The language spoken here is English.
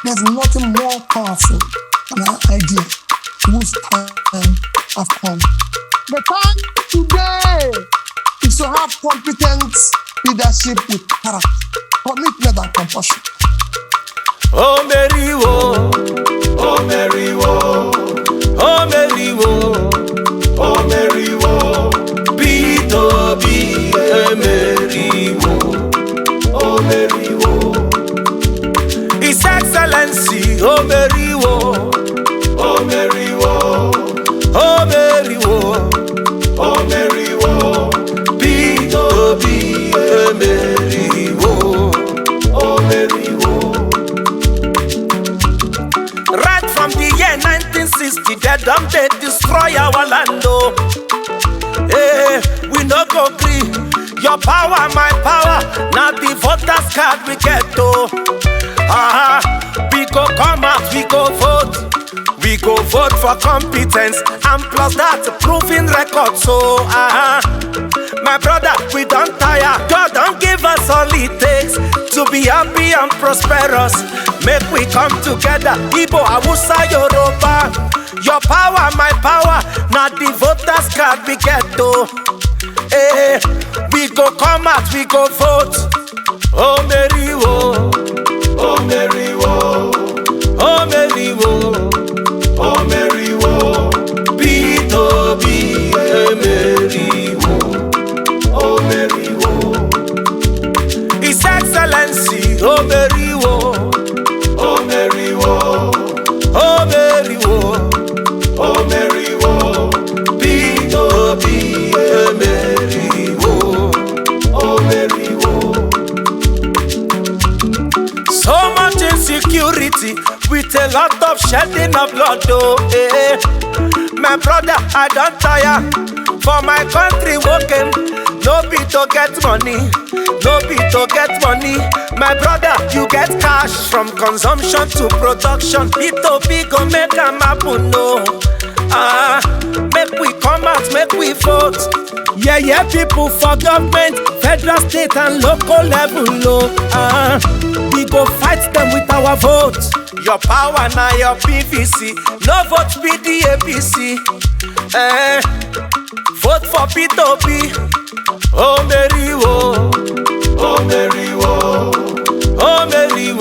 There's nothing more powerful than an idea whose time have come. The time today is to have competent leadership with character, commitment, and compassion. Oh Mary, oh Mary, oh Mary, oh Mary, B-to-B, Mary, oh Mary, His Excellency, oh Mary, oh Mary, oh Mary, oh Mary, B-to-B, Mary, oh Mary. Right from the year 1960, they done they destroy our land, oh. Hey, we no go gree. Your power, my power. Now the voters card we get, oh. We go come out, we go vote. We go vote for competence, and plus that proving record, so my brother, we don't tire. God don't give us all it takes to be happy and prosperous. Make we come together, Igbo, Hausa, Yoruba. Your power, my power. Now the voters card we get, though. Hey, we go come out, we go vote. Oh Mary, oh Mary, oh Mary, oh Mary, B-to-B, Mary, oh Mary, His Excellency, oh Mary, oh Mary, oh Mary, oh Mary, B-to-B, Mary, oh Mary. So much insecurity with a lot of shedding of blood, oh, eh. My brother, I don't tire. For my country working, no be to get money, no be to get money. My brother, you get cash from consumption to production. B2B go make a happen, no. Make we come out, make we vote. Yeah, people for government, federal, state and local level, oh. We go fight them with our vote. Your power now your PVC. No vote be the ABC. Vote for B2B. Oh Mary, oh Mary, oh Mary,